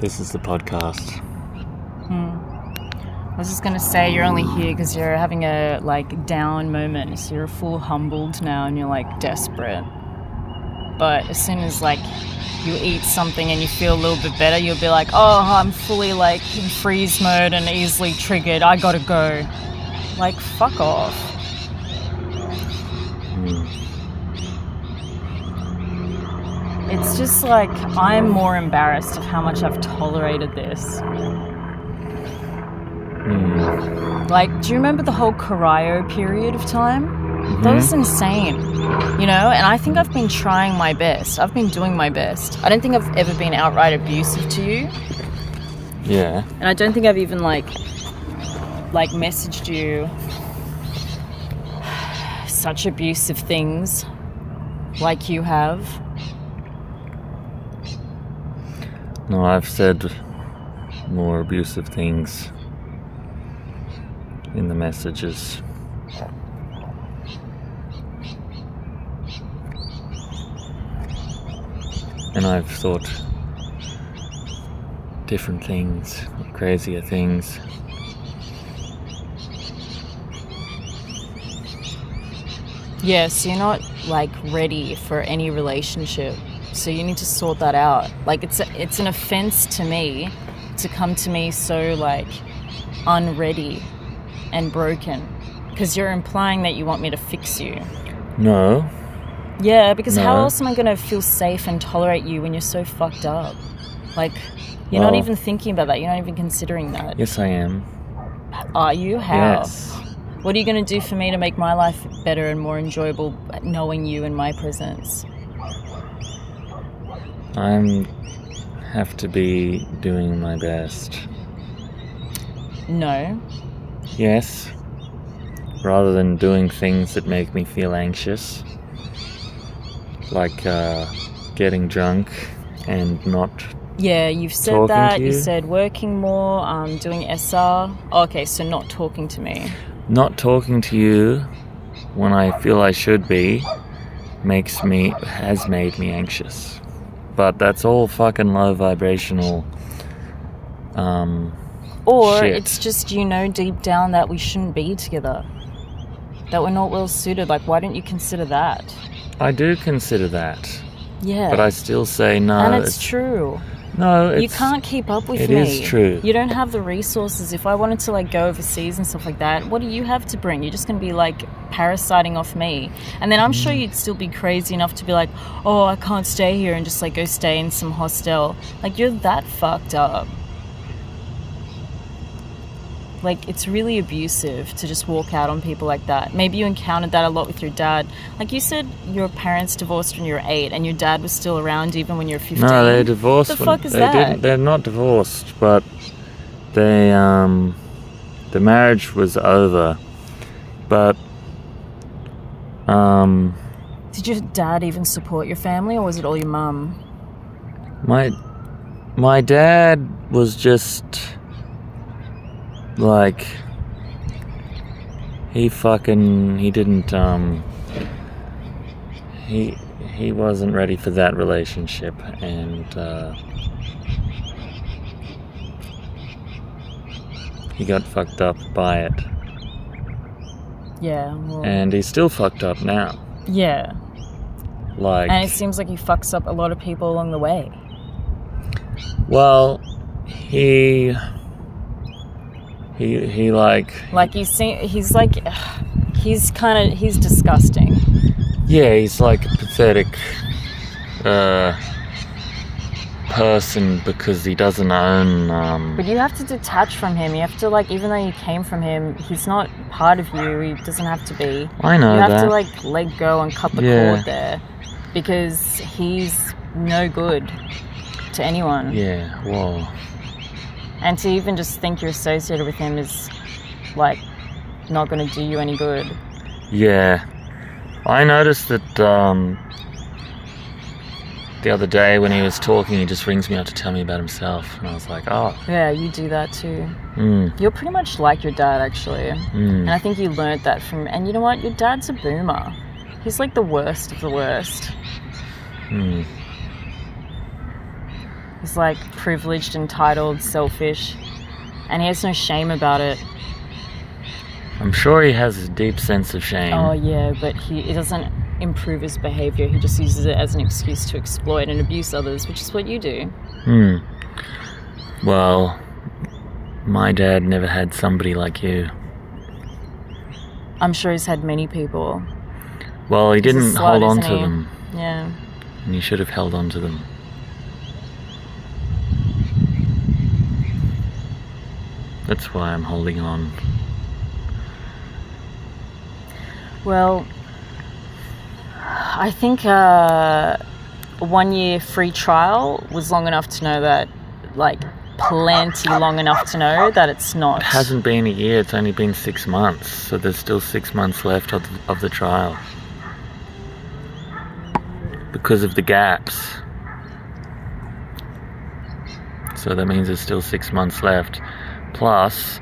This is the podcast. I was just going to say you're only here because you're having a down moment. So you're full humbled now and you're desperate. But as soon as you eat something and you feel a little bit better, you'll be like, oh, I'm fully in freeze mode and easily triggered. I gotta go. Fuck off. It's just I'm more embarrassed of how much I've tolerated this. Do you remember the whole cryo period of time? Mm-hmm. That was insane, and I think I've been trying my best. I've been doing my best. I don't think I've ever been outright abusive to you. Yeah. And I don't think I've even messaged you such abusive things like you have. No, I've said more abusive things in the messages. And I've thought different things, crazier things. Yeah, so you're not ready for any relationship. So you need to sort that out. It's an offense to me to come to me so unready and broken, because you're implying that you want me to fix you. No. Yeah, because how else am I going to feel safe and tolerate you when you're so fucked up? You're not even thinking about that. You're not even considering that. Yes, I am. Are you? How? Yes. What are you going to do for me to make my life better and more enjoyable knowing you in my presence? I have to be doing my best. No. Yes. Rather than doing things that make me feel anxious. Getting drunk and not Yeah, you've said that. you. You said working more, doing SR. Okay, so not talking to me. Not talking to you when I feel I should be has made me anxious. But that's all fucking low vibrational Or shit. it's just deep down that we shouldn't be together. That we're not well suited. Why don't you consider that? I do consider that. Yeah. But I still say no. And it's true. No, you can't keep up with me. It is true. You don't have the resources. If I wanted to go overseas and stuff like that, what do you have to bring? You're just going to be parasiting off me. And then I'm sure you'd still be crazy enough to be oh, I can't stay here and just go stay in some hostel. You're that fucked up. It's really abusive to just walk out on people like that. Maybe you encountered that a lot with your dad. You said your parents divorced when you were 8 and your dad was still around even when you were 15. No, they divorced. What the fuck is that? They're not divorced, but they the marriage was over. But did your dad even support your family, or was it all your mum? My dad was just he wasn't ready for that relationship, and he got fucked up by it. Yeah. Well, and he's still fucked up now. Yeah. And it seems like he fucks up a lot of people along the way. Well, he's disgusting. Yeah, he's a pathetic person because he doesn't own But you have to detach from him. You have to even though you came from him, he's not part of you. He doesn't have to be. I know that. You have to let go and cut the cord there, because he's no good to anyone. Yeah, well. And to even just think you're associated with him is not going to do you any good. Yeah. I noticed that the other day when he was talking, he just rings me up to tell me about himself. And I was like, oh. Yeah, you do that too. Mm. You're pretty much like your dad, actually. Mm. And I think you learnt that from... And you know what? Your dad's a boomer. He's the worst of the worst. Mm. He's like privileged, entitled, selfish, and he has no shame about it. I'm sure he has a deep sense of shame. Oh yeah, but it doesn't improve his behaviour. He just uses it as an excuse to exploit and abuse others, which is what you do. Well, my dad never had somebody like you. I'm sure he's had many people. Well, he He's a didn't slut, hold on isn't to he? them. Yeah. And you should have held on to them. That's why I'm holding on. Well, I think 1 year free trial was long enough to know that, like, plenty long enough to know that it's not. It hasn't been a year, it's only been 6 months. So there's still 6 months left of the trial. Because of the gaps. So that means there's still 6 months left. Plus,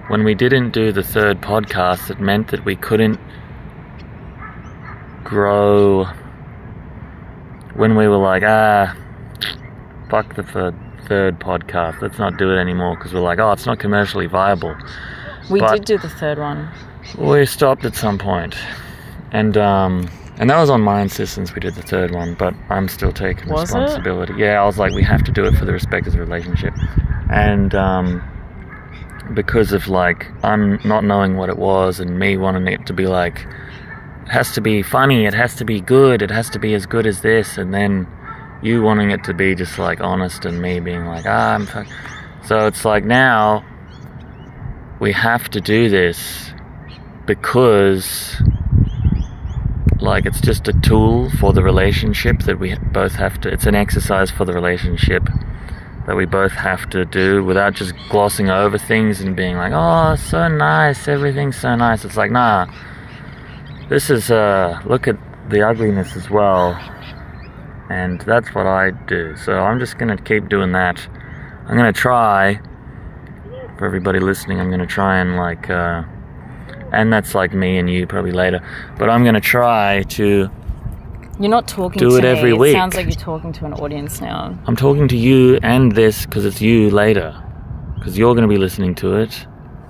when we didn't do the third podcast, it meant that we couldn't grow. When we were like, fuck the third podcast, let's not do it anymore, because we're like, oh, it's not commercially viable. We did do the third one. We stopped at some point. And that was on my insistence we did the third one, but I'm still taking responsibility. Yeah, I was like, we have to do it for the respect of the relationship. And because of, like, I'm not knowing what it was and me wanting it to be like, it has to be funny, it has to be good, it has to be as good as this, and then you wanting it to be just like honest and me being like, I'm fuck. So it's like now we have to do this because, like, it's just a tool for the relationship that we both have to, it's an exercise for the relationship that we both have to do without just glossing over things and being like, oh, so nice, everything's so nice. It's like, nah, this is, look at the ugliness as well. And that's what I do. So I'm just going to keep doing that. I'm going to try, for everybody listening, I'm going to try and, like, and that's like me and you probably later, but I'm going to try to You're not talking do to it me. every week. It sounds like you're talking to an audience now. I'm talking to you and this because it's you later, because you're going to be listening to it.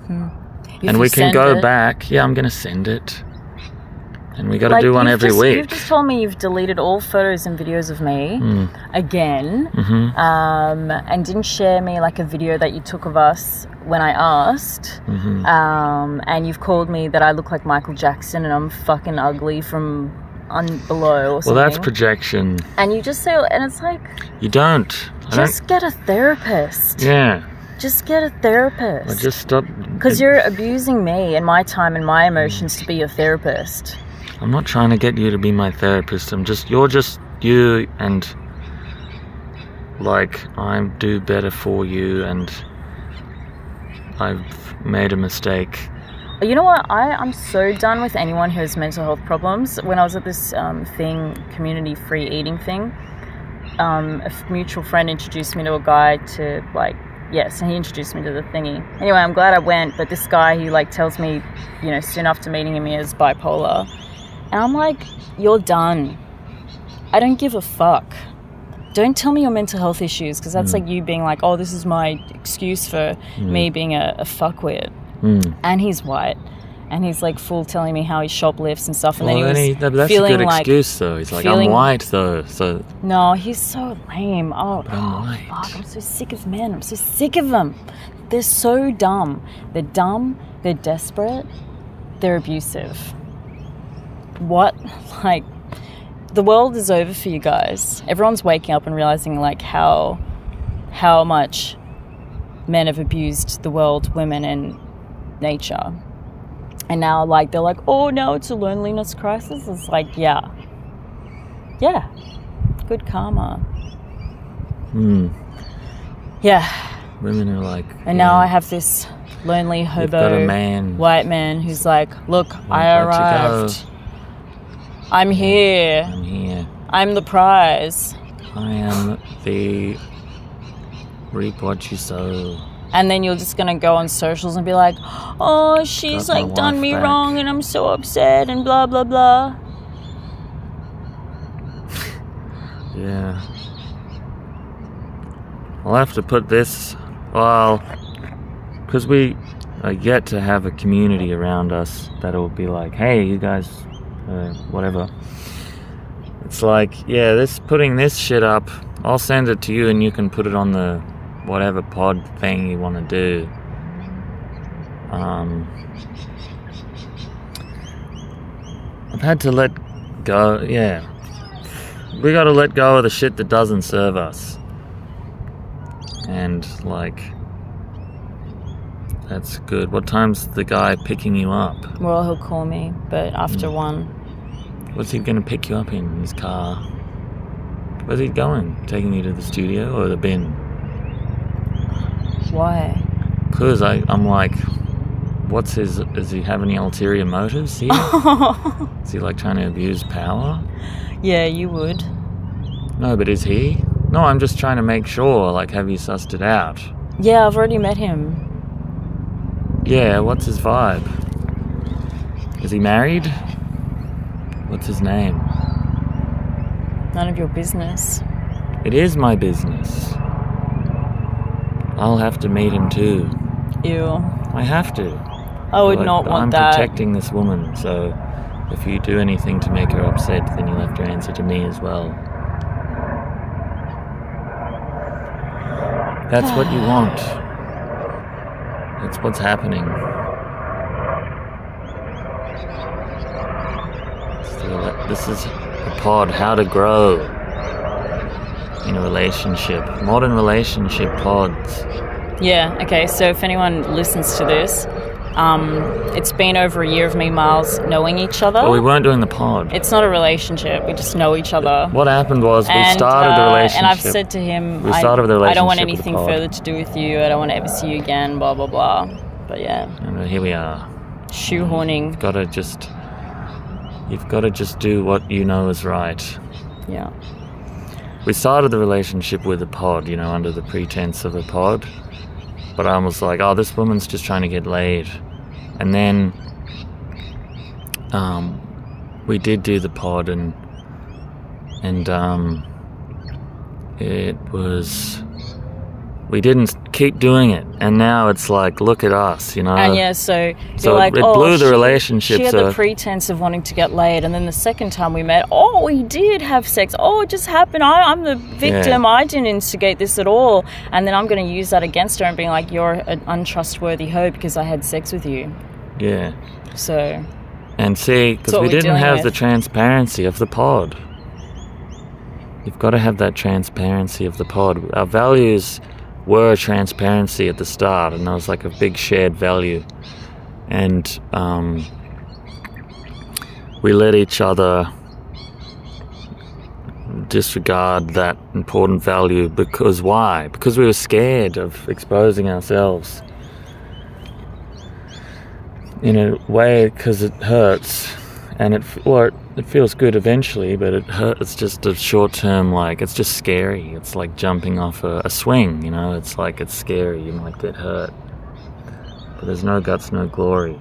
And we can go back. Yeah, I'm going to send it. And we got to do one every week. You've just told me you've deleted all photos and videos of me again, and didn't share me, like, a video that you took of us when I asked. And you've called me that I look like Michael Jackson and I'm fucking ugly from below or something. Well, that's projection. And you just say, and it's like, you don't. Just get a therapist. Yeah. Just get a therapist. Well, just stop. Because you're abusing me and my time and my emotions to be your therapist. I'm not trying to get you to be my therapist. You're just you, and, like, I do better for you, and I've made a mistake. You know what? I'm so done with anyone who has mental health problems. When I was at this community free eating thing, a mutual friend introduced me to a guy to, like, yes, and he introduced me to the thingy. Anyway, I'm glad I went, but this guy, he, like, tells me, you know, soon after meeting him, he is bipolar. And I'm like, you're done. I don't give a fuck. Don't tell me your mental health issues, because that's like you being like, oh, this is my excuse for me being a fuckwit. And he's white. And he's, like, full telling me how he shoplifts and stuff. And then he was that's feeling a good like, excuse, though. He's like, I'm white, though. So no, he's so lame. Oh, white. Fuck, I'm so sick of men. I'm so sick of them. They're so dumb. They're desperate, they're abusive. What? Like, the world is over for you guys. Everyone's waking up and realizing, like, how much men have abused the world, women, and nature. And now, like, they're like, oh, now it's a loneliness crisis. It's like, yeah, good karma. Yeah. Women are like, and now I have this lonely hobo got a man. white man who's like, look, I arrived. I'm here. I'm here. I'm the prize. I am the reap what you sow. And then you're just gonna go on socials and be like, oh, she's, like, done me wrong and I'm so upset and blah blah blah. Yeah. I'll have to put this, well, because we are yet to have a community around us that'll be like, hey, you guys, whatever. It's like, yeah, putting this shit up, I'll send it to you and you can put it on the whatever pod thing you want to do. I've had to let go, yeah. We gotta let go of the shit that doesn't serve us. And, like, that's good. What time's the guy picking you up? Well, he'll call me, but after 1. What's he gonna pick you up in his car? Where's he going? Taking you to the studio or the bin? Why? Because I'm like, does he have any ulterior motives here? Is he like trying to abuse power? Yeah, you would. No, but is he? No, I'm just trying to make sure, like, have you sussed it out? Yeah, I've already met him. Yeah, what's his vibe? Is he married? What's his name? None of your business. It is my business. I'll have to meet him too. Ew. I have to. I would not want that. I'm protecting this woman, so if you do anything to make her upset, then you'll have to answer to me as well. That's what you want. That's what's happening. So this is a pod, how to grow in a relationship. Modern relationship pods. Yeah, okay, so if anyone listens to this, it's been over a year of me, Miles, knowing each other. But we weren't doing the pod. It's not a relationship, we just know each other. What happened was we started the relationship. And I've said to him, I don't want anything further to do with you, I don't want to ever see you again, blah, blah, blah. But yeah. And here we are. Shoehorning. You've got to just do what you know is right. Yeah. We started the relationship with a pod, under the pretense of a pod. But I was like, oh, this woman's just trying to get laid. And then we did do the pod, and it was... We didn't keep doing it, and now it's like, look at us, And yeah, so you're like, it blew the relationship. She had the pretense of wanting to get laid, and then the second time we met, we did have sex. It just happened. I'm the victim. Yeah. I didn't instigate this at all. And then I'm going to use that against her and being like, you're an untrustworthy hoe because I had sex with you. Yeah. So. And see, because we didn't have the transparency of the pod. You've got to have that transparency of the pod. Our values were transparency at the start, and there was like a big shared value, and we let each other disregard that important value because we were scared of exposing ourselves in a way, because it hurts, and it feels good eventually, but it hurts. It's just a short-term, it's just scary. It's like jumping off a swing, It's like, it's scary. You might get hurt. But there's no guts, no glory.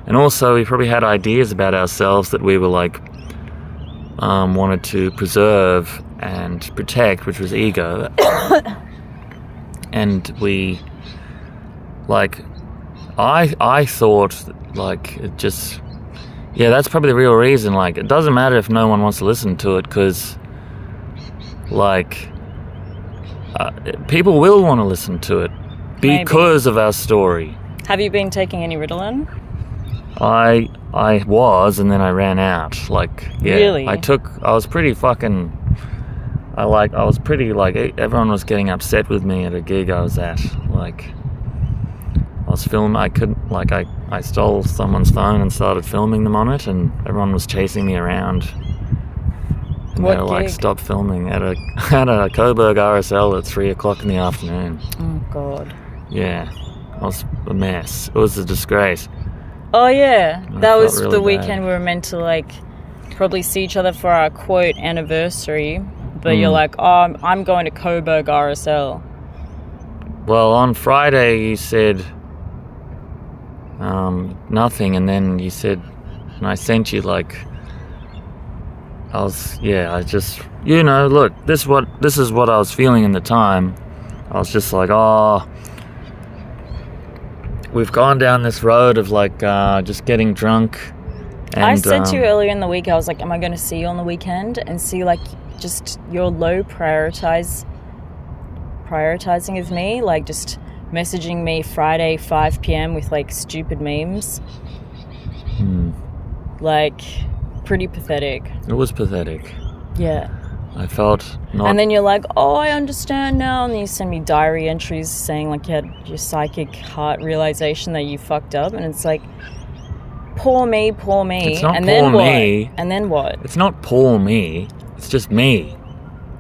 And also, we probably had ideas about ourselves that we were wanted to preserve and protect, which was ego. And we, I thought, it just... Yeah, that's probably the real reason. It doesn't matter if no one wants to listen to it, because, people will want to listen to it because of our story. Have you been taking any Ritalin? I was, and then I ran out. Really? I was pretty fucking... everyone was getting upset with me at a gig I was at. I was filming, I stole someone's phone and started filming them on it, and everyone was chasing me around. And they were gig? Stop filming at a Coburg RSL at 3 o'clock in the afternoon. Oh, God. Yeah. It was a mess. It was a disgrace. Oh, yeah. That was really the weekend we were meant to, probably see each other for our, quote, anniversary, but you're like, I'm going to Coburg RSL. Well, on Friday you said... nothing, and then you said, and I sent you look, this is what I was feeling in the time. I was just like, oh, we've gone down this road of like just getting drunk. And, I said to you earlier in the week, I was like, am I going to see you on the weekend? And see like just your low prioritizing of me, like just messaging me Friday 5 p.m. with like stupid memes. Like pretty pathetic. It was pathetic. Yeah. I felt not... And then you're like, oh, I understand now. And then you send me diary entries saying like you had your psychic heart realization that you fucked up. And it's like, poor me, poor me. It's not and poor then what? me. And then what? It's not poor me. It's just me.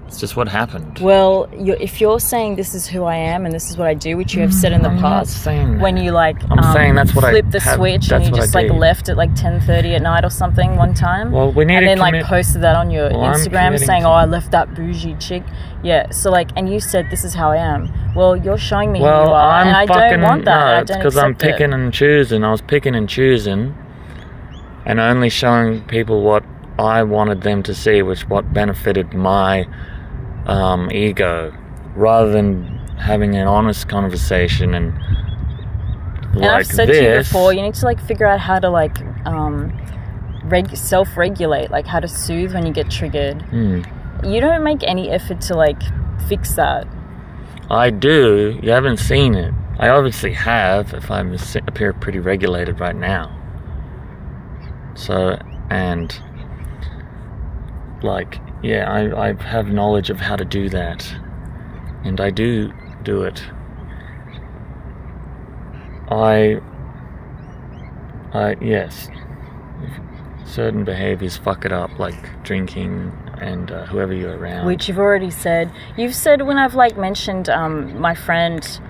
It's just what happened. Well, if you're saying this is who I am and this is what I do, which you have said in the I'm past, not saying that. when you like I'm saying that's what flip the switch and you just like left at like 10:30 at night or something one time, well, we need and to then like posted that on your Instagram saying, "Oh, I left that bougie chick." Yeah, so like, and you said this is how I am. Well, you're showing me who you are, and I don't want that. No, I it's don't because I'm accept picking and choosing. I was picking and choosing, and only showing people what I wanted them to see, which what benefited my ego, rather than having an honest conversation. And like I've said to you before, you need to like figure out how to like self-regulate, like how to soothe when you get triggered. You don't make any effort to like fix that. I do. You haven't seen it. I obviously have, if I appear pretty regulated right now. So, and like, yeah, I have knowledge of how to do that, and I do it. Yes, certain behaviors fuck it up, like drinking and whoever you're around. Which you've already said. You've said when I've like mentioned my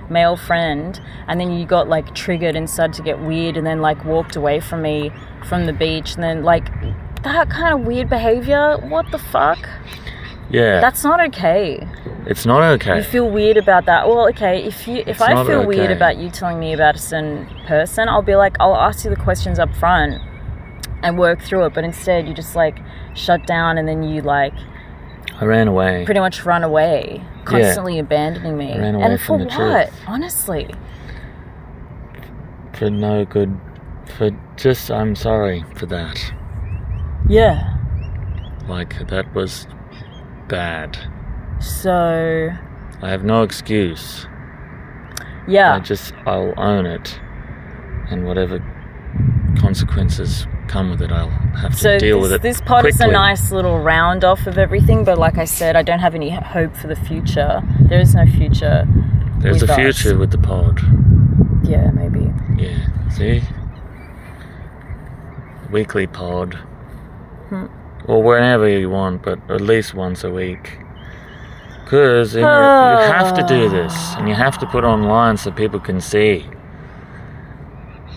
male friend, and then you got like triggered and started to get weird, and then like walked away from me from the beach, and then like that kind of weird behavior. What the fuck? Yeah. That's not okay. It's not okay. You feel weird about that. Well, okay, if I feel weird about you telling me about a certain person, I'll be like, I'll ask you the questions up front and work through it. But instead, you just like shut down, and then you like... I ran away. Pretty much run away. Constantly abandoning me. I ran away and from for the what? truth. Honestly. For no good... I'm sorry for that. Yeah. Like, that was bad. So... I have no excuse. Yeah. I'll own it. And whatever consequences come with it, I'll have to deal with it. This pod is a quickly. nice little round off of everything, but like I said, I don't have any hope for the future. There is no future. There's a future with the pod. Yeah, maybe. Yeah. See? Weekly pod. Or whenever you want, but at least once a week. Because you have to do this, and you have to put it online so people can see.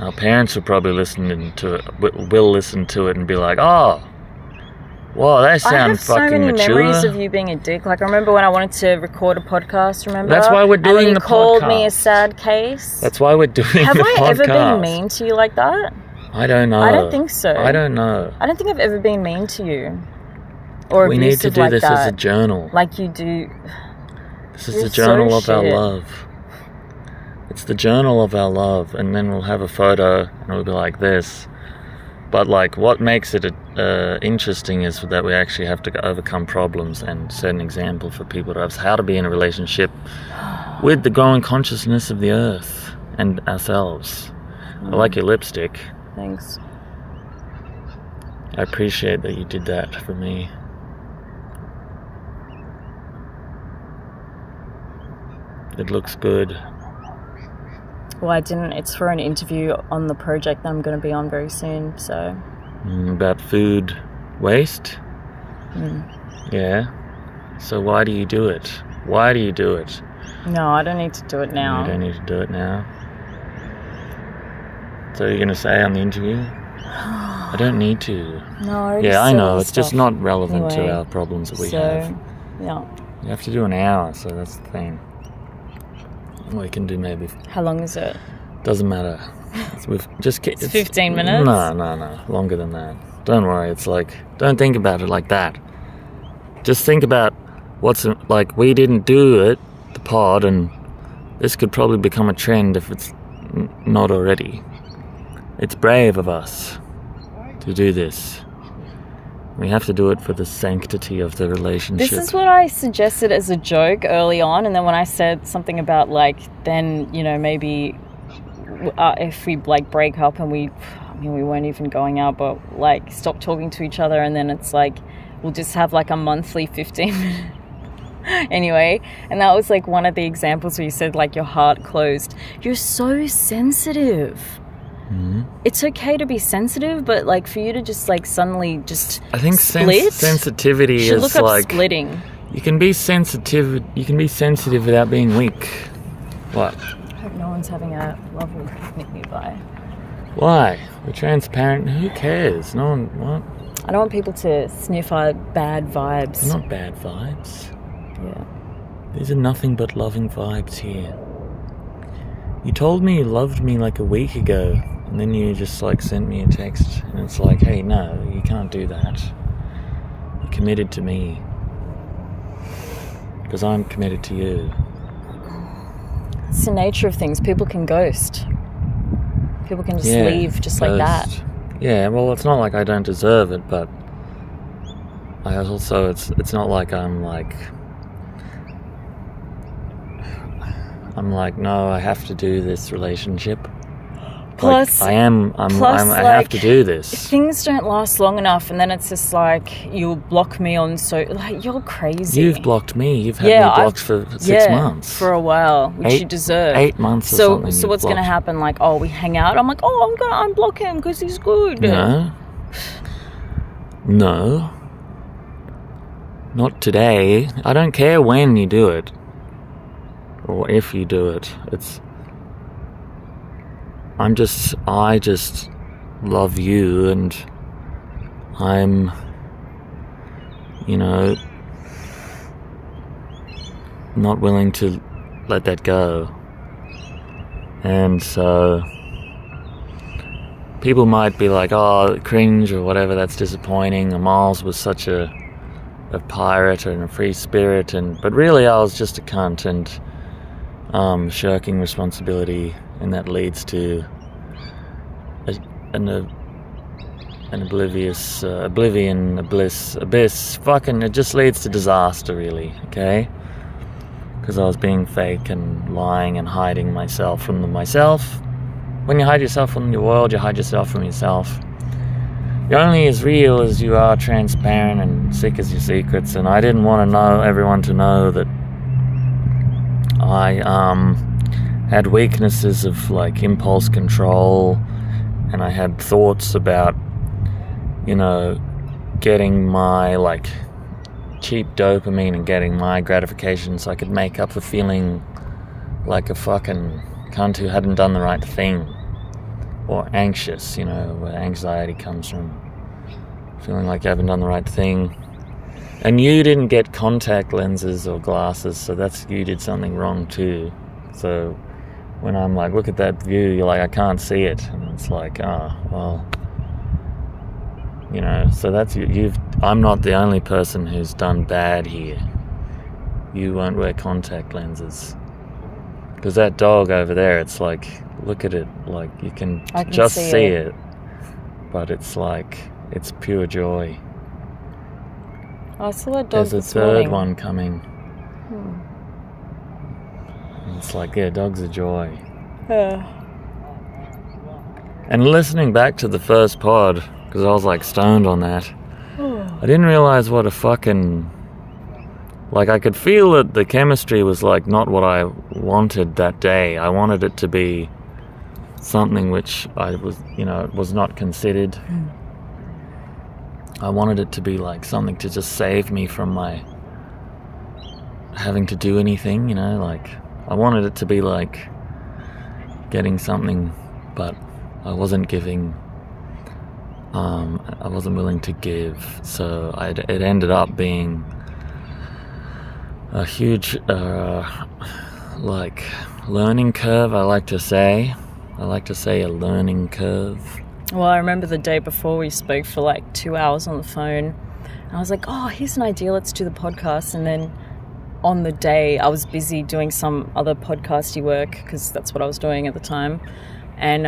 Our parents will probably listen to it, will listen to it and be like, oh, wow, they sound fucking mature. I have so many memories of you being a dick. Like, I remember when I wanted to record a podcast, remember? That's why we're doing the podcast. And then you called me a sad case. That's why we're doing the podcast. Have I ever been mean to you like that? I don't know. I don't think so. I don't know. I don't think I've ever been mean to you. Or we need to do like this that. as a journal. Like you do. This is the journal of our love. It's the journal of our love, and then we'll have a photo, and it'll be like this. But like, what makes it interesting is that we actually have to overcome problems and set an example for people to have how to be in a relationship with the growing consciousness of the earth and ourselves. I like your lipstick. Thanks. I appreciate that you did that for me. It looks good. Well, I didn't. It's for an interview on the project that I'm going to be on very soon, so... About food waste? Yeah. So why do you do it? Why do you do it? No, I don't need to do it now. You don't need to do it now? So you're going to say on the interview? I don't need to. No, I already Yeah, I said know. all It's stuff. just not relevant Anyway, to our problems that we so, have. Yeah. You have to do an hour, so that's the thing. We can do maybe... How long is it? Doesn't matter. It's 15 minutes? No. Longer than that. Don't worry. It's like... Don't think about it like that. Just think about what's... Like, we didn't do it. The pod, and this could probably become a trend if it's not already. It's brave of us to do this. We have to do it for the sanctity of the relationship. This is what I suggested as a joke early on, and then when I said something about, like, then, you know, maybe if we, like, break up and we weren't even going out, but, like, stop talking to each other, and then it's like, we'll just have, like, a monthly 15-minute... Anyway, and that was, like, one of the examples where you said, like, your heart closed. You're so sensitive. Mm-hmm. It's okay to be sensitive, but, like, for you to just, like, suddenly just I think split, sensitivity you should is look up like splitting. You can be sensitive without being weak. What? I hope no one's having a lovely picnic nearby. Why? We're transparent. Who cares? No one. What? I don't want people to sniff our bad vibes. They're not bad vibes. Yeah. These are nothing but loving vibes here. You told me you loved me like a week ago, and then you just, like, sent me a text, and it's like, hey, no, you can't do that. You're committed to me. Because I'm committed to you. It's the nature of things. People can ghost. People can just leave just like that. Yeah, well, it's not like I don't deserve it, but I also, it's not like I'm like, no, I have to do this relationship. Plus, like, I have to do this. Things don't last long enough, and then it's just like, you'll block me on, so, like, you're crazy. You've blocked me. You've had me blocked for 6 months. For a while, which you deserve. 8 months or something. So what's going to happen? Like, oh, we hang out. I'm like, oh, I'm going to unblock him because he's good. No. Not today. I don't care when you do it. Or if you do it. I just love you, and I'm, you know, not willing to let that go. And so people might be like, oh, cringe or whatever, that's disappointing. Miles was such a pirate and a free spirit, but really I was just a cunt and shirking responsibility, and that leads to an abyss. Fucking, it just leads to disaster, really, okay? Because I was being fake and lying and hiding myself from myself. When you hide yourself from your world, you hide yourself from yourself. You're only as real as you are transparent and sick as your secrets, and I didn't want everyone to know that I had weaknesses of, like, impulse control, and I had thoughts about, you know, getting my, like, cheap dopamine and getting my gratification so I could make up for feeling like a fucking cunt who hadn't done the right thing, or anxious, you know, where anxiety comes from, feeling like you haven't done the right thing. And you didn't get contact lenses or glasses, so you did something wrong too. So when I'm like, look at that view, you're like, I can't see it, and it's like, well, you know. So that's I'm not the only person who's done bad here. You won't wear contact lenses, because that dog over there, it's like, look at it, like you can just see it, but it's like, it's pure joy. I saw that dog. There's a third one coming. It's like, yeah, dogs are joy. And listening back to the first pod, because I was, like, stoned on that, I didn't realize what a fucking... Like, I could feel that the chemistry was, like, not what I wanted that day. I wanted it to be something which I was, you know, was not considered. I wanted it to be like something to just save me from my having to do anything, you know, like I wanted it to be like getting something, but I wasn't giving, I wasn't willing to give, so it ended up being a huge, like, learning curve, I like to say a learning curve. Well, I remember the day before we spoke for like 2 hours on the phone. I was like, oh, here's an idea, let's do the podcast. And then on the day I was busy doing some other podcasty work because that's what I was doing at the time. And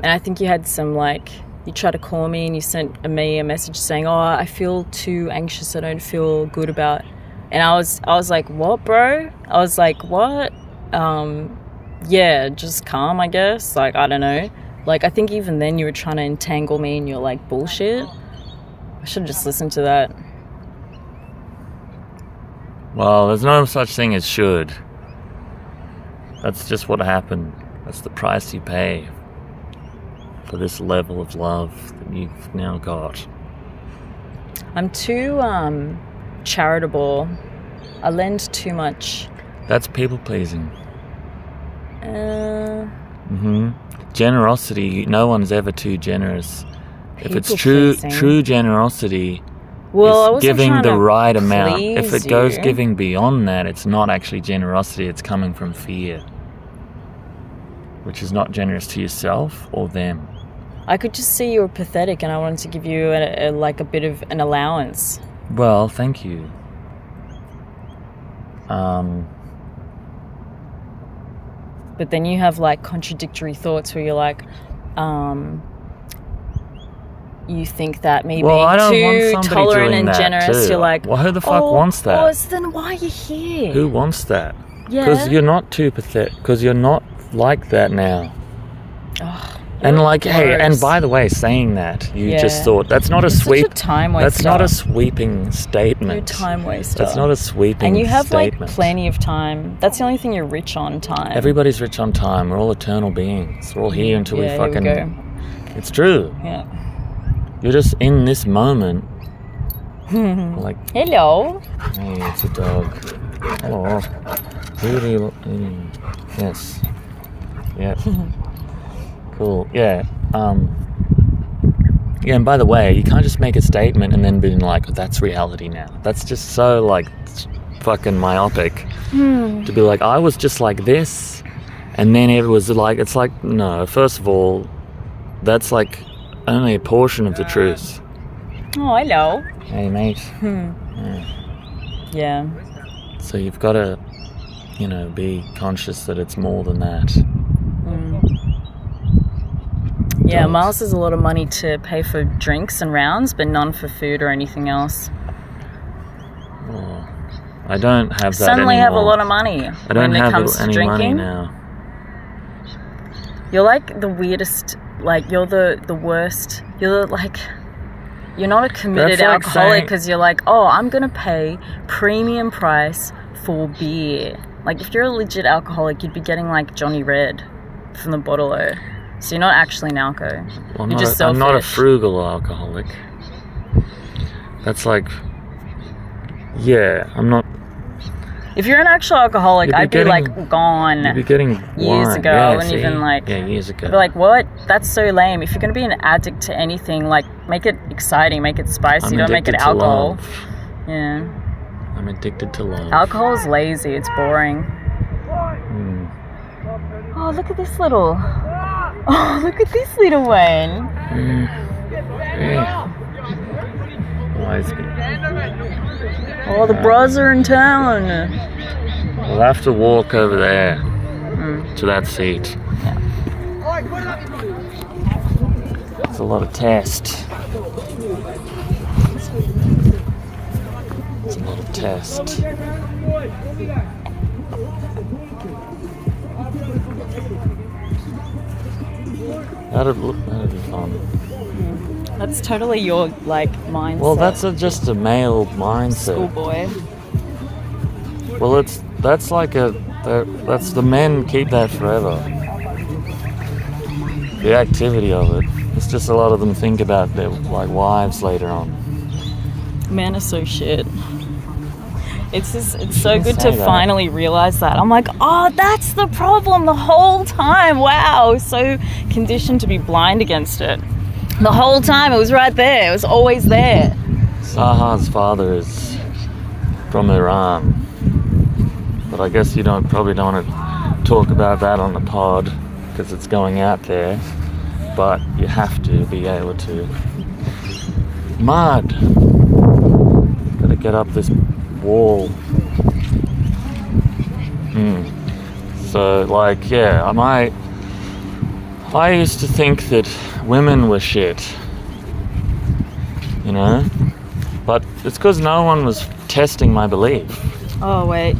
I think you had some like, you tried to call me and you sent me a message saying, oh, I feel too anxious. I don't feel good about. And I was like, what, bro? I was like, what? Yeah, just calm, I guess. Like, I don't know. Like, I think even then you were trying to entangle me and you're like, bullshit. I should have just listened to that. Well, there's no such thing as should. That's just what happened. That's the price you pay for this level of love that you've now got. I'm too charitable. I lend too much. That's people pleasing. Generosity, no one's ever too generous. If it's true generosity, well, is giving the right amount. If it goes you. giving beyond that, it's not actually generosity, it's coming from fear, which is not generous to yourself or them. I could just see you were pathetic and I wanted to give you a bit of an allowance. Well, thank you. But then you have like contradictory thoughts where you're like, you think that me being too tolerant and generous, you're like, well, who the fuck wants that? Oh, so then why are you here? Who wants that? Yeah. Because you're not too pathetic. Because you're not like that now. Oh, and like, hey, and by the way, saying that, you just thought, that's not a such a time waster. That's not a sweeping statement. You're a time waster. That's not a sweeping statement. And you have like plenty of time. That's the only thing you're rich on, time. Everybody's rich on time. We're all eternal beings. We're all here until we fucking... Here we go. It's true. Yeah. You're just in this moment. Like, hello. Hey, it's a dog. Hello. Yes. Yeah. Cool. Yeah. Yeah, and by the way, you can't just make a statement and then be like, oh, that's reality now. That's just so, like, fucking myopic. To be like, I was just like this, and then it was like, it's like, no, first of all, that's like only a portion of the truth. Oh, hello. Hey, mate. Yeah. So you've got to, be conscious that it's more than that. Yeah, Miles has a lot of money to pay for drinks and rounds, but none for food or anything else. Oh, I don't have that Suddenly anymore. Have a lot of money. I don't when have it comes any to drinking. money now. You're like the weirdest, like you're the worst. You're like, you're not a committed alcoholic because you're like, oh, I'm going to pay premium price for beer. Like if you're a legit alcoholic, you'd be getting like Johnny Red from the bottle-o. So you're not actually an alco. Well, you're just selfish. I'm not a frugal alcoholic. That's like, yeah, I'm not. If you're an actual alcoholic, I'd be like gone. You'd be getting years ago. Yeah, I wouldn't even like. Yeah, years ago. I'd be like, what? That's so lame. If you're gonna be an addict to anything, like make it exciting, make it spicy. Don't make it alcohol. Yeah. I'm addicted to love. Alcohol is lazy. It's boring. Oh, look at this little. Oh, look at this little one. Oh, the bros are in town. We'll have to walk over there to that seat. Yeah. It's a lot of test. It's a lot of test. That'd be fun. That's totally your like mindset. Well, that's just a male mindset. Schoolboy. Well, that's the men keep that forever. The activity of it. It's just a lot of them think about their like wives later on. Men are so shit. It's so good to finally realize that. I'm like, oh, that's the problem the whole time. Wow, so conditioned to be blind against it. The whole time it was right there. It was always there. Saha's father is from Iran, but I guess you probably don't want to talk about that on the pod because it's going out there. But you have to be able to. Mud. Gotta get up this wall. So, like, yeah, I used to think that women were shit, you know? But it's because no one was testing my belief. Oh, wait.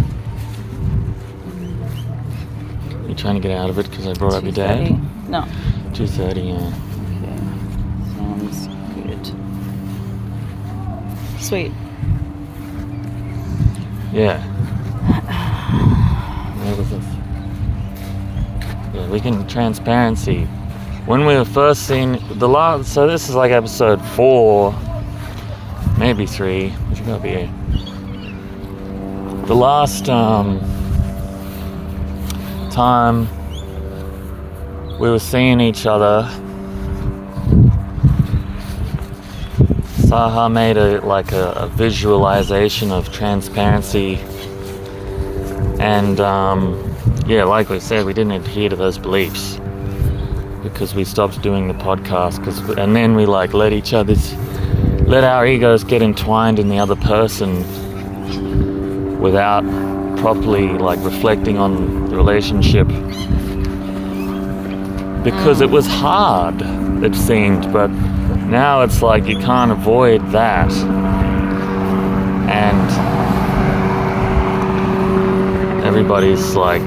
You're trying to get out of it because I brought up your dad? 2:30. No. 2:30, yeah. Okay. Sounds good. Sweet. Yeah. Where was this? Yeah, we can transparency. When we were first seen so this is like episode 4, maybe 3. What you gotta be here? The last time we were seeing each other, Saha made a visualization of transparency, and yeah, like we said, we didn't adhere to those beliefs because we stopped doing the podcast, and then we like let our egos get entwined in the other person without properly like reflecting on the relationship, because it was hard, it seemed, but now it's like you can't avoid that, and everybody's like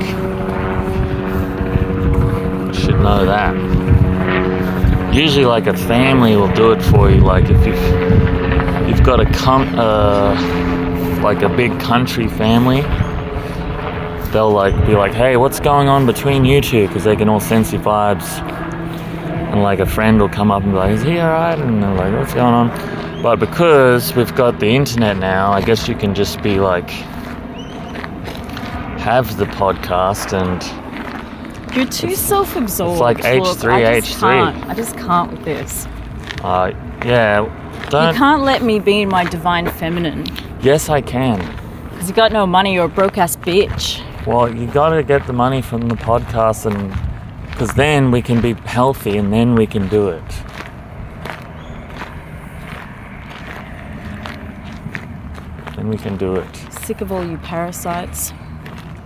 should know that. Usually like a family will do it for you, like if you've got like a big country family, they'll like be like, hey, what's going on between you two, because they can all sense your vibes, and like a friend will come up and be like, is he alright, and they're like, what's going on? But because we've got the internet now, I guess you can just be like, have the podcast, and you're too self-absorbed. it's like H3H3. I just can't with this. Yeah, don't. You can't let me be in my divine feminine. Yes, I can. Because you got no money, you're a broke-ass bitch. Well, you gotta get the money from the podcast, and because then we can be healthy, and then we can do it. Then we can do it. Sick of all you parasites.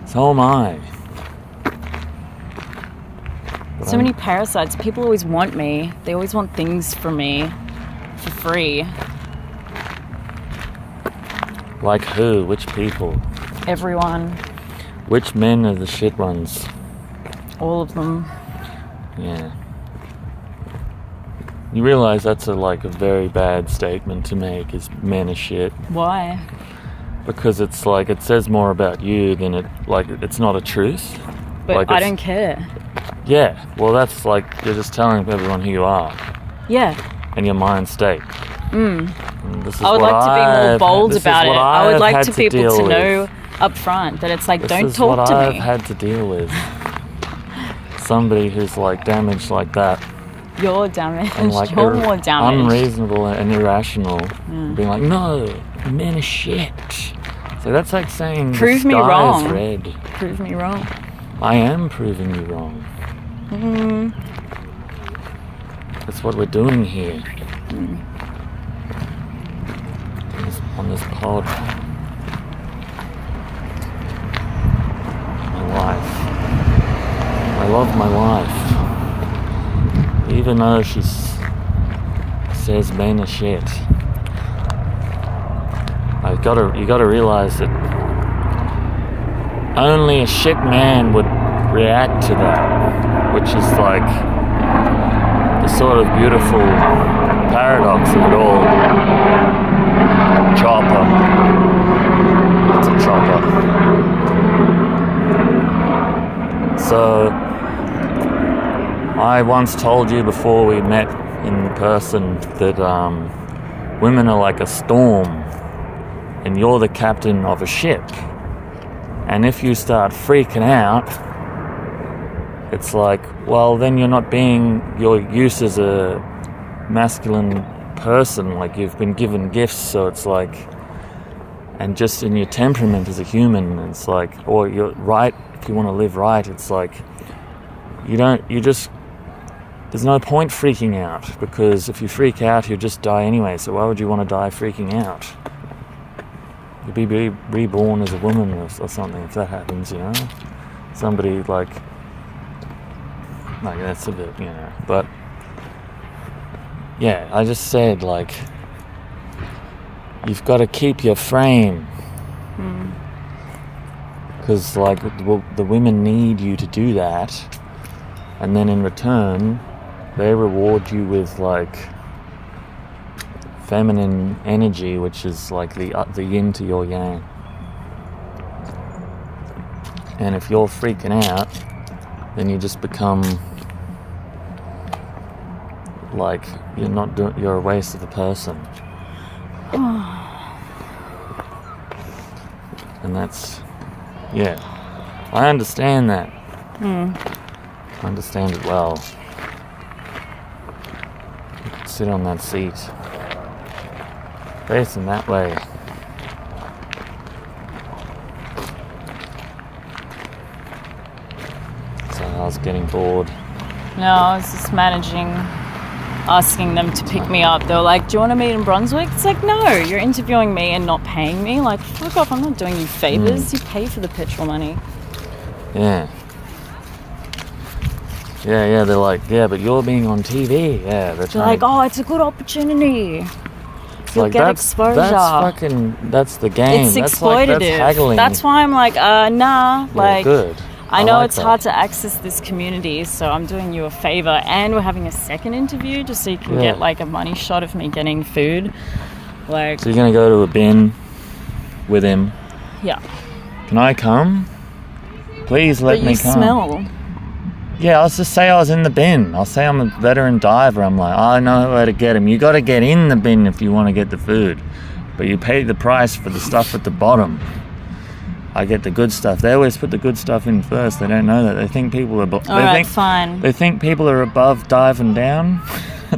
So am I. So many parasites. People always want me. They always want things from me for free. Like who? Which people? Everyone. Which men are the shit ones? All of them. Yeah. You realize that's a very bad statement to make, is men are shit. Why? Because it's like, it says more about you than it's not a truth. But like I don't care. Yeah, well that's like, you're just telling everyone who you are. Yeah. And your mind state. This is I would like to be more bold about it. I would like to people to know up front that it's like, don't talk to me. I've had to deal with. Somebody who's like damaged like that. You're damaged. And like you're more damaged. Unreasonable and irrational. Being like, no, men are shit. So that's like saying prove the me sky wrong. is red. Prove me wrong. I am proving you wrong. That's what we're doing here. On this pod. My wife. I love my wife. Even though she says men are shit. You gotta realize that only a shit man would react to that, which is like the sort of beautiful paradox of it all. Chopper. It's a chopper. So, I once told you before we met in person that women are like a storm, and you're the captain of a ship. And if you start freaking out, it's like, well, then you're not being your use as a masculine person. Like, you've been given gifts, so it's like, and just in your temperament as a human, it's like, or you're right, if you want to live right, it's like, there's no point freaking out, because if you freak out, you'll just die anyway, so why would you want to die freaking out? You'll be reborn as a woman or something if that happens, you know? Somebody like that's a bit, you know. But yeah, I just said, like, you've got to keep your frame. Because, like, the women need you to do that. And then in return, they reward you with, like, feminine energy, which is like the yin to your yang. And if you're freaking out, then you just become like you're a waste of a person. And that's, yeah, I understand that. I understand it well. You can sit on that seat, facing that way. So I was getting bored. No, I was just asking them to pick me up. They were like, do you want to meet in Brunswick? It's like, no, you're interviewing me and not paying me. Like, fuck off, I'm not doing you favours. You pay for the petrol money. Yeah. Yeah, they're like, yeah, but you're being on TV. Yeah, they're like, oh, it's a good opportunity. You'll like, get exposure. That's the game. It's exploitative. That's haggling. That's why I'm like, nah. Yeah, like, good. I know it's hard to access this community, so I'm doing you a favour. And we're having a second interview just so you can get like a money shot of me getting food. Like, so you're gonna go to a bin with him? Yeah. Can I come? Please let me come. Smell. Yeah, I'll just say I was in the bin. I'll say I'm a veteran diver. I'm like, I know where to get him. You got to get in the bin if you want to get the food. But you pay the price for the stuff at the bottom. I get the good stuff. They always put the good stuff in first. They don't know that. They think people are... fine. They think people are above diving down.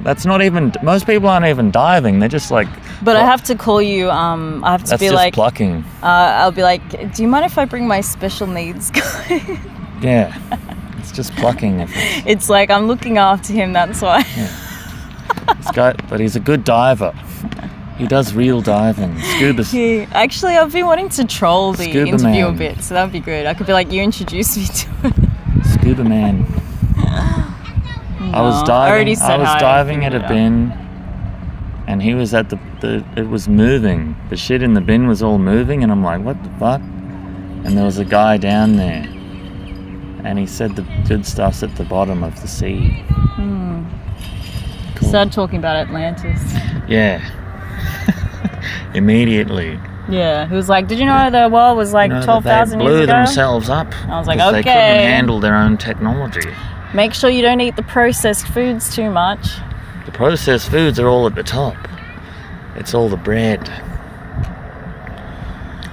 That's not even... Most people aren't even diving. They're just like... But I have to call you... I have to be like... That's just plucking. I'll be like, do you mind if I bring my special needs guy? Yeah. It's just plucking. It's like I'm looking after him, that's why. Yeah. This guy, but he's a good diver. He does real diving. Scuba. Actually, I've been wanting to troll the Scuba interview man. a bit, so that would be good. I could be like, you introduced me to it. Scuba man. No, I was diving at a bin, and he was at it was moving. The shit in the bin was all moving, and I'm like, what the fuck? And there was a guy down there. And he said the good stuff's at the bottom of the sea. Cool. Started talking about Atlantis. Yeah. Immediately. Yeah. He was like, did you know the world was like 12,000 years ago? They blew themselves up. I was like, okay. They couldn't handle their own technology. Make sure you don't eat the processed foods too much. The processed foods are all at the top. It's all the bread.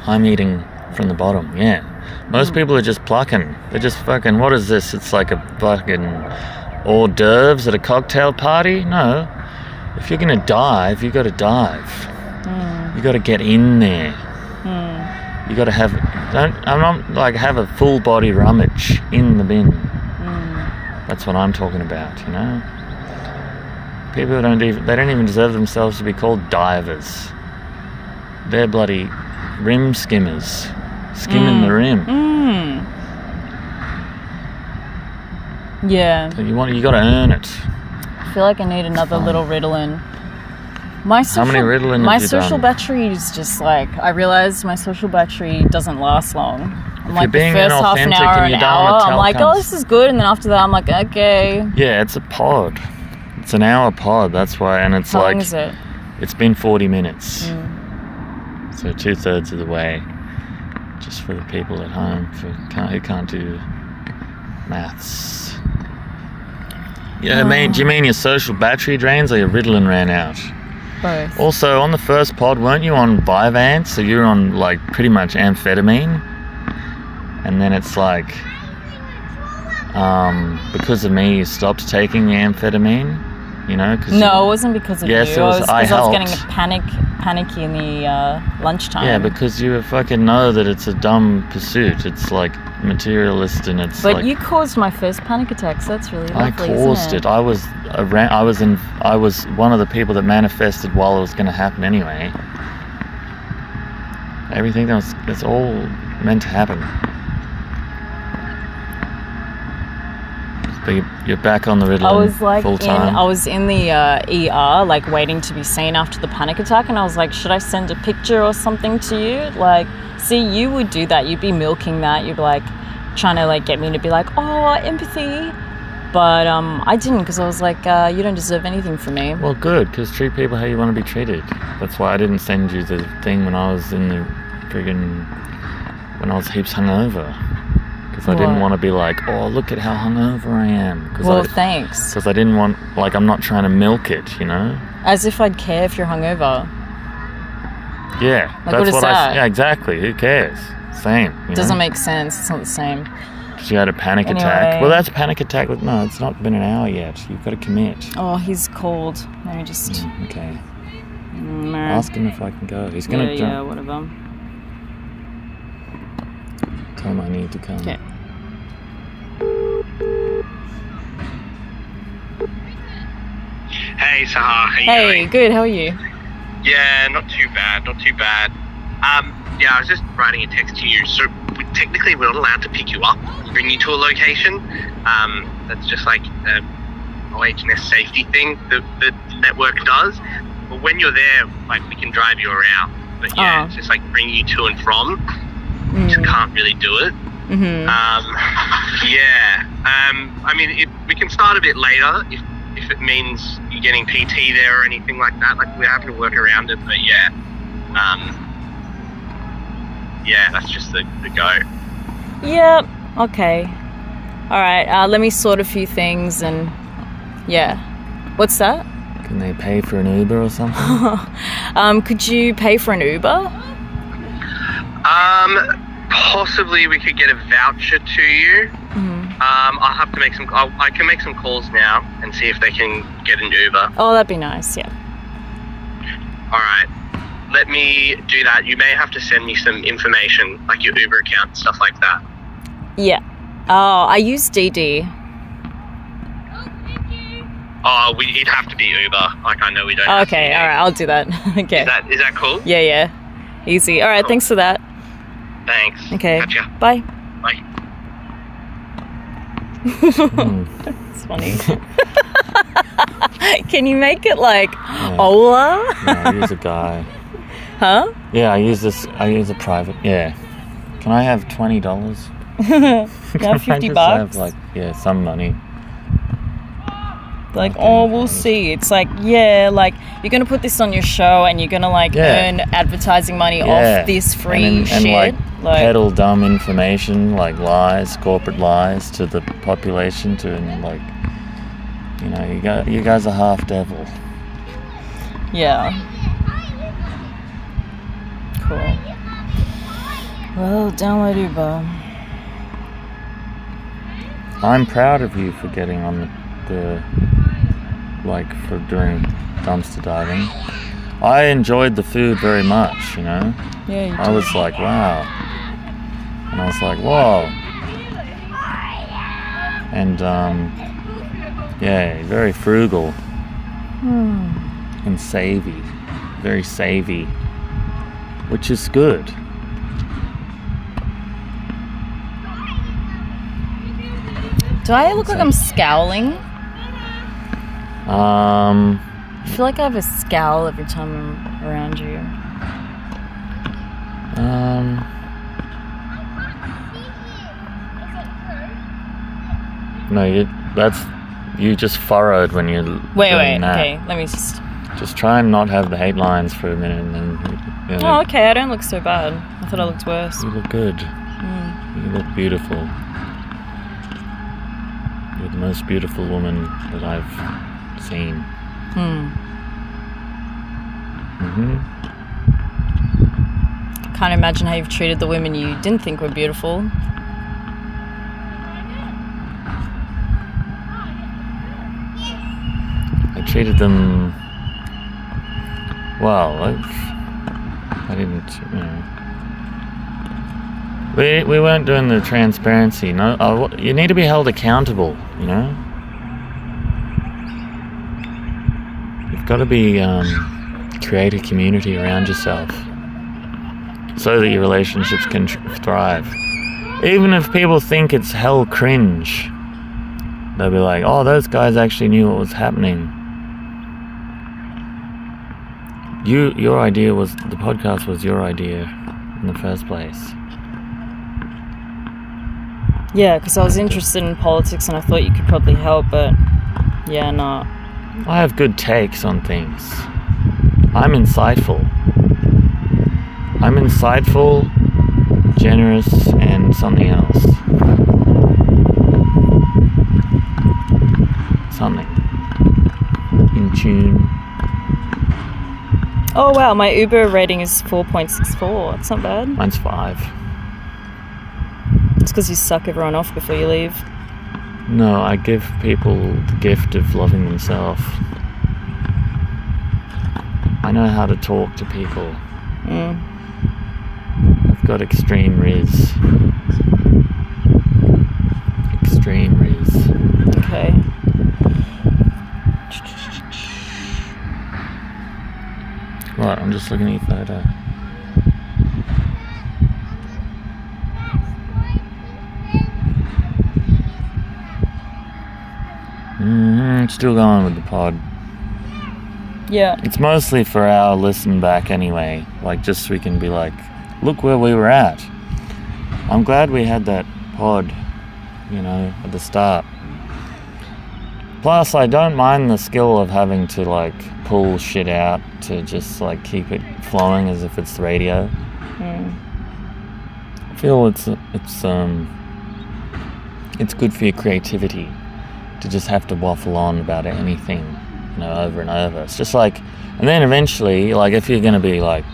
I'm eating from the bottom, yeah. Most people are just plucking. They're just fucking, what is this? It's like a fucking hors d'oeuvres at a cocktail party? No. If you're going to dive, you got to dive. You got to get in there. You got to have a full body rummage in the bin. That's what I'm talking about, you know? People don't even deserve themselves to be called divers. They're bloody rim skimmers. Skimming the rim. Yeah. So you got to earn it. I feel like I need another little Ritalin. How many Ritalin have you done? My social battery is just like, I realized my social battery doesn't last long. I'm like, the first half an hour, I'm like, oh, this is good. And then after that, I'm like, okay. Yeah, it's a pod. It's an hour pod, that's why. And it's How long is it? It's been 40 minutes. So 2/3 of the way. Just for the people at home who can't do maths. Yeah, do you mean your social battery drains or your Ritalin ran out? Both. Also, on the first pod, weren't you on Vyvanse? So you're on like pretty much amphetamine, and then it's like, because of me, you stopped taking the amphetamine. You know? No, it wasn't because of you. Yes, it was. I was getting panicky in the lunchtime. Yeah, because you fucking know that it's a dumb pursuit. It's like materialist, and it's. But you caused my first panic attack, so that's really lovely. I caused it. I was one of the people that manifested while it was going to happen anyway. Everything that's all meant to happen. But you're back on the Ritalin I was like full time. I was in the ER, like waiting to be seen after the panic attack, and I was like, should I send a picture or something to you? Like, see, you would do that. You'd be milking that. You'd be like trying to like get me to be like, oh, empathy. But I didn't, because I was like, you don't deserve anything from me. Well, good, because treat people how you want to be treated. That's why I didn't send you the thing when I was in the when I was heaps hungover. Because I didn't want to be like, oh, look at how hungover I am. Well, thanks. Because I didn't want, like, I'm not trying to milk it, you know? As if I'd care if you're hungover. Yeah. Like, what is that? Yeah, exactly. Who cares? Same. Doesn't make sense. It's not the same. She had a panic attack. Well, that's a panic attack. No, it's not been an hour yet. You've got to commit. Oh, he's called. Let me just... Okay. Ask him if I can go. He's going to jump. Yeah, whatever. Tell him I need to come. Okay. Hey, Sahar. How you Hey, going? good. How are you? Yeah, not too bad. Yeah, I was just writing a text to you. So technically we're not allowed to pick you up and bring you to a location. That's just like a OH&S safety thing that the network does. But when you're there, like, we can drive you around. But yeah, it's just like bring you to and from. Just can't really do it. I mean, we can start a bit later if it means you're getting PT there or anything like that. Like, we're having to work around it, but yeah. Yeah, that's just the go. Yep. Okay. All right. Let me sort a few things and... Yeah. What's that? Can they pay for an Uber or something? Could you pay for an Uber? Possibly we could get a voucher to you. I'll have to I can make some calls now and see if they can get an Uber. Oh, that'd be nice, yeah. All right. Let me do that. You may have to send me some information, like your Uber account, stuff like that. Yeah. Oh, I use DD. Oh, it'd have to be Uber. Like, I know we don't. Okay, all right, I'll do that. Okay. Is that cool? Yeah. Easy. All right, Cool. Thanks for that. Thanks. Okay. Gotcha. Bye. Bye. It's funny. Can you make it like Ola? Yeah, I use a guy. Huh? Yeah, I use a private. Yeah. Can I have $20? Yeah, Can I $50. just have, like, some money? Like, oh, we'll see. It's like, yeah, like, you're going to put this on your show and you're going to, like, earn advertising money off this free shit. And, like, peddle dumb information, like lies, corporate lies to the population like, you know, you guys are half devil. Yeah. Cool. Well, download Uber. I'm proud of you for getting on for doing dumpster diving. I enjoyed the food very much, you know. Yeah, you did. I was like, wow. And I was like, whoa. And, yeah, very frugal. And savvy. Very savvy. Which is good. Do I look like I'm scowling? I feel like I have a scowl every time I'm around you. No, you just furrowed when you're Wait, doing that. okay, let me just... Just try and not have the hate lines for a minute and then... You know, Oh, okay, I don't look so bad. I thought I looked worse. You look good. You look beautiful. You're the most beautiful woman that I've seen. Can't imagine how you've treated the women you didn't think were beautiful. I treated them well. I didn't, you know. We weren't doing the transparency. No, you need to be held accountable. You know. You've got to be create a community around yourself. so that your relationships can thrive. Even if people think it's hell cringe, they'll be like, oh, those guys actually knew what was happening. Your idea was, the podcast was your idea in the first place. Yeah, because I was interested in politics and I thought you could probably help, but yeah, no. I have good takes on things. I'm insightful. Generous, and something else. Something. In tune. Oh wow, my Uber rating is 4.64. It's not bad. Mine's 5. It's because you suck everyone off before you leave. No, I give people the gift of loving themselves. I know how to talk to people. I've got extreme riz. Okay. Right, I'm just looking at your photo. Still going with the pod. Yeah. It's mostly for our listen back anyway. Like, just so we can be like, look where we were at. I'm glad we had that pod, at the start. Plus, I don't mind the skill of having to, like, pull shit out to just, like, keep it flowing as if it's radio. I feel it's good for your creativity to just have to waffle on about anything, over and over. It's just like, and then eventually, like, if you're gonna be like,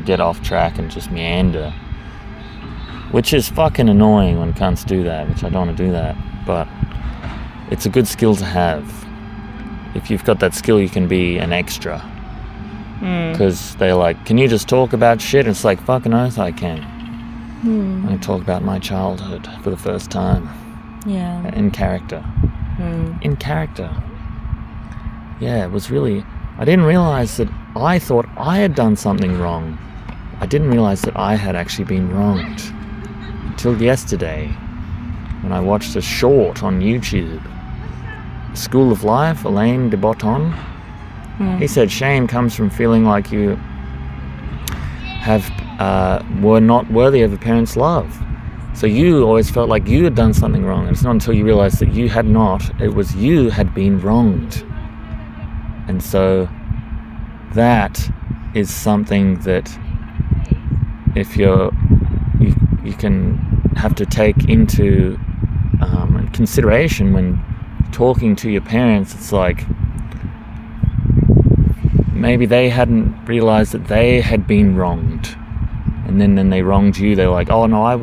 get off track and just meander, which is fucking annoying when cunts do that, which I don't want to do that, but it's a good skill to have. If you've got that skill, you can be an extra. Because they're like, can you just talk about shit? And it's like, fucking oath I can. I can talk about my childhood for the first time. Yeah. In character. In character. Yeah, it was really... I didn't realise that I thought I had done something wrong. I didn't realise that I had actually been wronged. Until yesterday, when I watched a short on YouTube. School of Life, Alain de Botton. He said shame comes from feeling like you were not worthy of a parent's love. So you always felt like you had done something wrong. It's not until you realised that you had not. It was you had been wronged. And so that is something that if you can have to take into consideration when talking to your parents. It's like maybe they hadn't realised that they had been wronged. And then they wronged you. They're like, oh no, I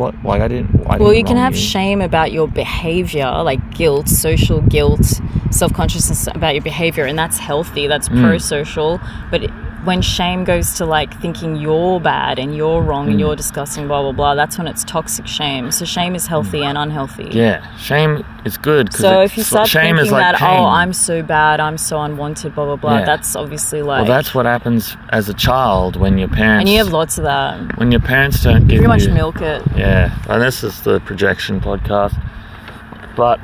didn't. Well, you can have shame about your behaviour, like guilt, social guilt, self-consciousness about your behaviour, and that's healthy. That's pro-social. But when shame goes to like thinking you're bad and you're wrong and you're disgusting, blah blah blah, that's when it's toxic shame. So shame is healthy and unhealthy. Yeah, shame is good. So if you start shame thinking like that, pain. oh, I'm so bad, I'm so unwanted, blah blah blah, that's obviously like. Well, that's what happens as a child when your parents. And you have lots of that. When your parents don't give you. Pretty much milk it. Yeah, and this is the projection podcast, but.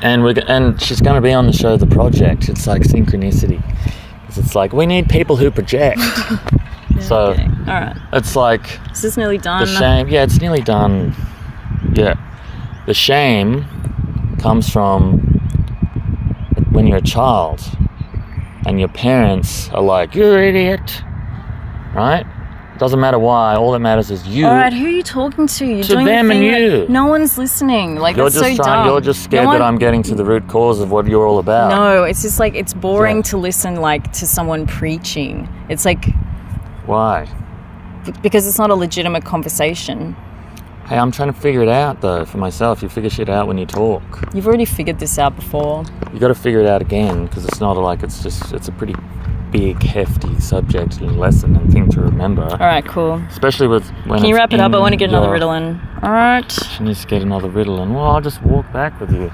And she's going to be on the show The Project. It's like synchronicity. It's like, we need people who project. So, okay. All right. It's like... Is this nearly done? The shame... Yeah, it's nearly done. Yeah. The shame comes from when you're a child and your parents are like, you're an idiot. Right? Doesn't matter why. All that matters is you. All right, who are you talking to? You're to doing them and you. No one's listening. Like, You're that's just so dumb. You're just scared that I'm getting to the root cause of what you're all about. No, it's just like, it's boring to listen like to someone preaching. It's like... Why? Because it's not a legitimate conversation. Hey, I'm trying to figure it out though for myself. You figure shit out when you talk. You've already figured this out before. You got to figure it out again because it's not like it's a pretty big, hefty subject and lesson and thing to remember. All right, cool. Especially with when. Can you wrap it up? I want to get another Ritalin. All right. She needs to get another Ritalin. Well, I'll just walk back with you.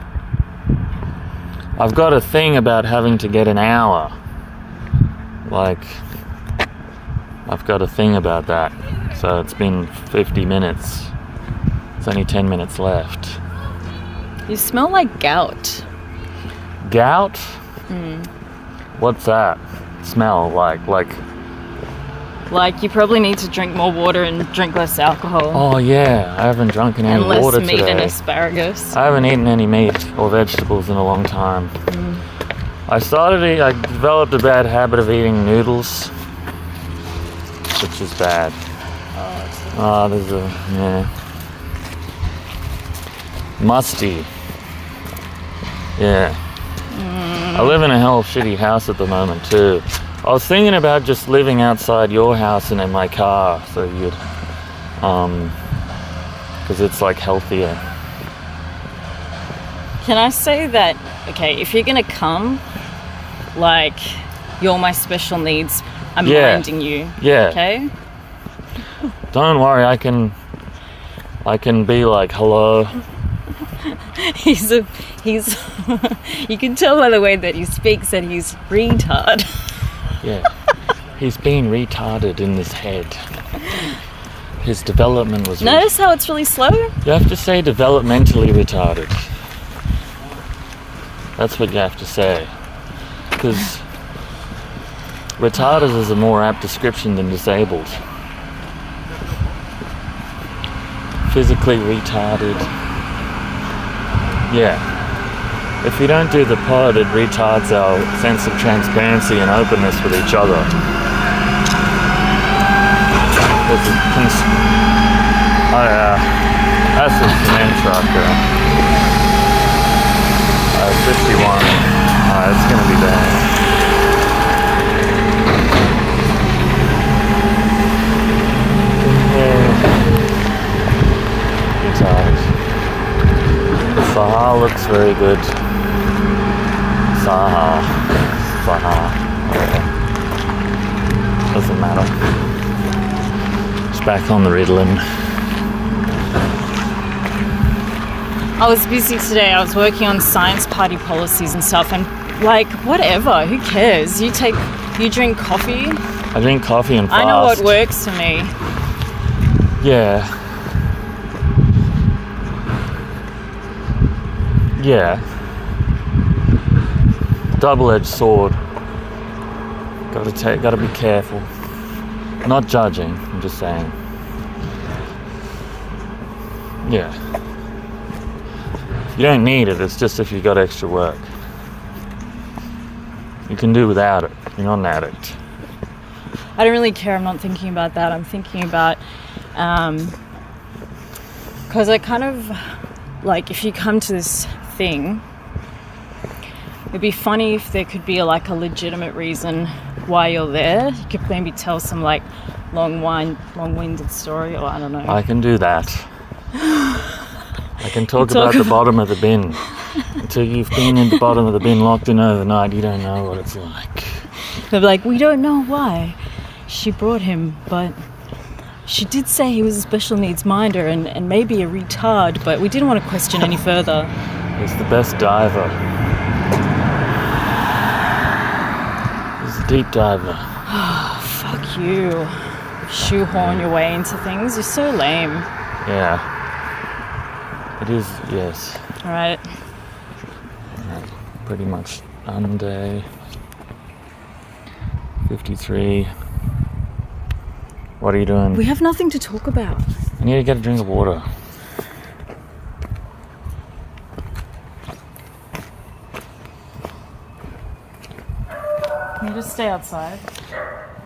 I've got a thing about having to get an hour. Like I've got a thing about that. So it's been 50 minutes. It's only 10 minutes left. You smell like gout. Gout? What's that? Smell like? Like you probably need to drink more water and drink less alcohol. Oh yeah, I haven't drunken any water and less meat today. and asparagus. I haven't eaten any meat or vegetables in a long time. I developed a bad habit of eating noodles, which is bad. Musty. Yeah. I live in a hell of shitty house at the moment too. I was thinking about just living outside your house and in my car, so you'd, because it's like healthier. Can I say that, okay, if you're gonna come, like, you're my special needs, I'm minding you. Yeah. Okay? Don't worry, I can be like, hello. He's you can tell by the way that he speaks that he's retard. Yeah. He's been retarded in his head. His development was... Notice how it's really slow? You have to say developmentally retarded. That's what you have to say. Because retarded is a more apt description than disabled. Physically retarded. Yeah. If we don't do the pod, it retards our sense of transparency and openness with each other. That's a cement truck. 51. It's gonna be bad. Retard. The Saha looks very good. Saha. Doesn't matter. It's back on the Ritalin. I was busy today. I was working on science party policies and stuff, and like, whatever, who cares? You drink coffee. I drink coffee and fast. I know what works for me. Yeah. Yeah. Double-edged sword. Gotta be careful. Not judging, I'm just saying. Yeah. You don't need it, it's just if you got extra work. You can do without it. You're not an addict. I don't really care. I'm not thinking about that. I'm thinking about, because I kind of, like, if you come to this thing, it'd be funny if there could be like a legitimate reason why you're there. You could maybe tell some like long-winded story, or I don't know. I can do that. I can talk about the bottom of the bin. Until you've been in the bottom of the bin locked in overnight, you don't know what it's like. They're like, we don't know why she brought him, but she did say he was a special needs minder and maybe a retard, but we didn't want to question any further. He's the best diver. He's a deep diver. Oh, fuck you. Shoehorn your way into things. You're so lame. Yeah. It is, yes. Alright. Pretty much done day. 53. What are you doing? We have nothing to talk about. I need to get a drink of water. Can you just stay outside?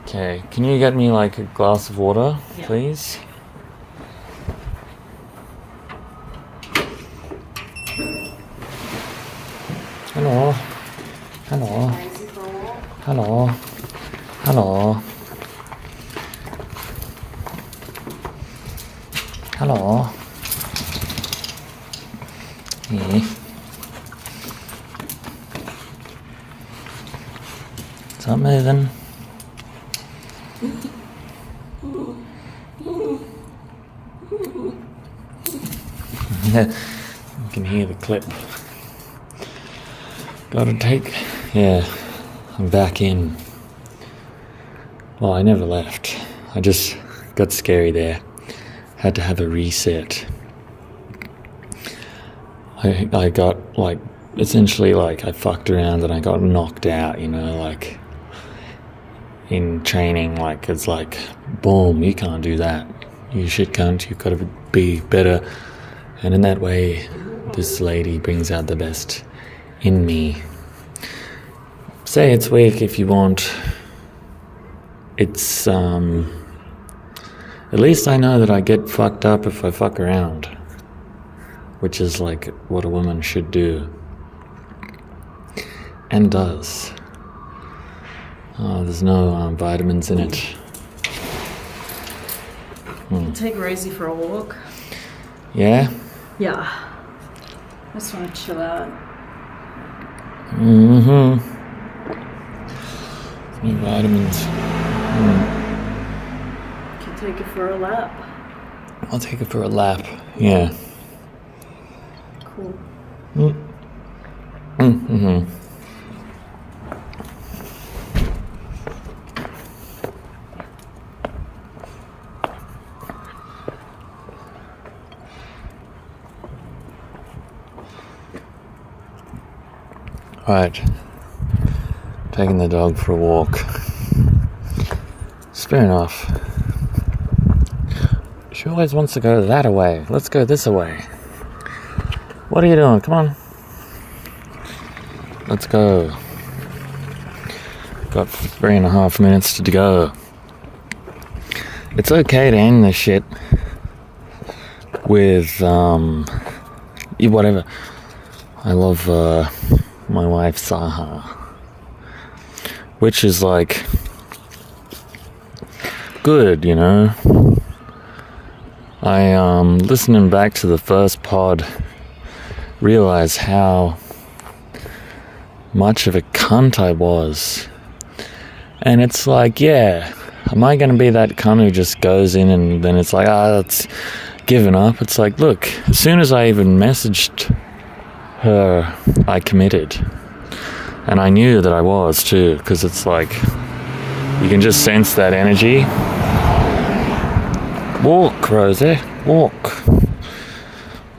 Okay, can you get me like a glass of water, Yeah. please? Hello. Hello. Hello. Hello. Hello. Hey. Stop moving. You can hear the clip. Yeah, I'm back in. Well, I never left. I just got scary there. Had to have a reset. I got, like, essentially, like, I fucked around and I got knocked out, you know, like, in training, like, it's like, boom, you can't do that. You shit cunt, you've got to be better. And in that way, this lady brings out the best in me. Say it's weak if you want. It's, at least I know that I get fucked up if I fuck around. Which is like what a woman should do. And does. Oh, there's no vitamins in it. Take Rosie for a walk. Yeah? Yeah. I just want to chill out. No vitamins. Can take her for a lap. I'll take it for a lap. Yeah. Cool. Right. Taking the dog for a walk. It's fair enough. She always wants to go that away. Let's go this away. What are you doing? Come on. Let's go. Got 3.5 minutes to go. It's okay to end this shit with, whatever. I love, my wife, Saha. Which is, like, good, you know? I, listening back to the first pod, realize how much of a cunt I was. And it's like, yeah, am I going to be that cunt who just goes in and then it's like, it's given up? It's like, look, as soon as I even messaged her, I committed. And I knew that I was too, because it's like, you can just sense that energy. Walk, Rosie, walk.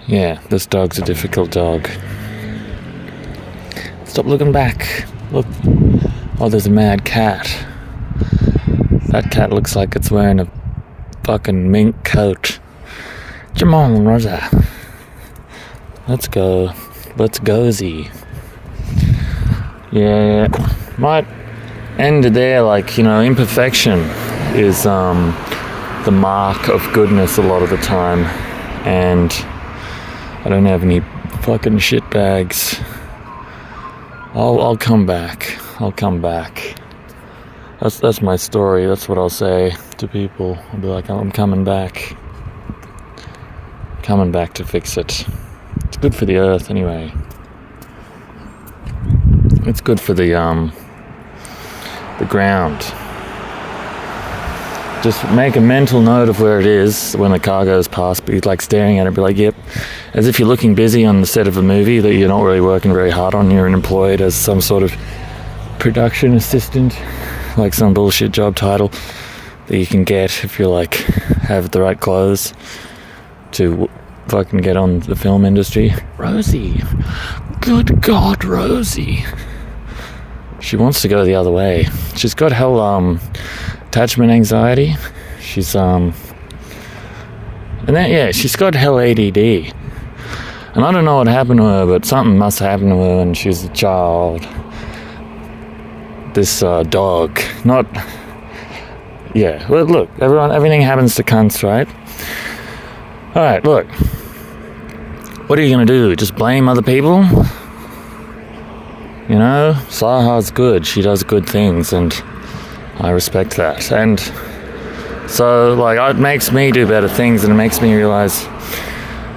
Yeah, this dog's a difficult dog. Stop looking back. Look. Oh, there's a mad cat. That cat looks like it's wearing a fucking mink coat. Come on, Rosa. Let's go. Let's go-zy. Yeah. Might end there, like, you know, imperfection is the mark of goodness a lot of the time. And I don't have any fucking shit bags. I'll come back. I'll come back. That's my story. That's what I'll say to people. I'll be like, I'm coming back. Coming back to fix it. It's good for the earth anyway. It's good for the ground. Just make a mental note of where it is when the car goes past, be like staring at it, be like, yep. As if you're looking busy on the set of a movie that you're not really working very hard on. You're employed as some sort of production assistant, like some bullshit job title that you can get if you like have the right clothes to fucking get on the film industry. Rosie. Good God, Rosie. She wants to go the other way. She's got hell attachment anxiety. She's and then yeah, she's got hell ADD. And I don't know what happened to her, but something must have happened to her when she was a child. This dog, not yeah. Well, look, everything happens to cunts, right? All right, look. What are you gonna do? Just blame other people? You know, Saha's good. She does good things, and I respect that. And so, like, it makes me do better things, and it makes me realize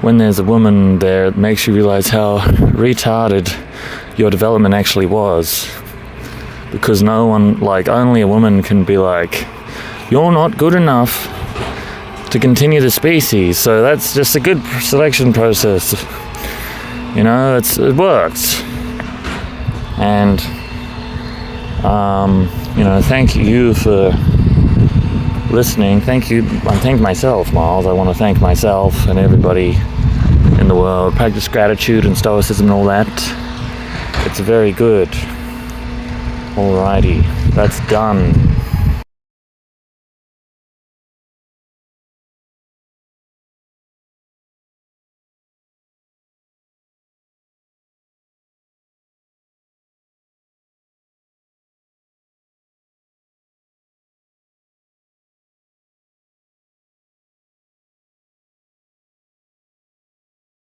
when there's a woman there, it makes you realize how retarded your development actually was. Because no one, like, only a woman can be like, you're not good enough to continue the species. So that's just a good selection process. You know, it works. And, you know, thank you for listening. Thank you. I thank myself, Miles. I want to thank myself and everybody in the world. Practice gratitude and stoicism and all that. It's very good. Alrighty, that's done.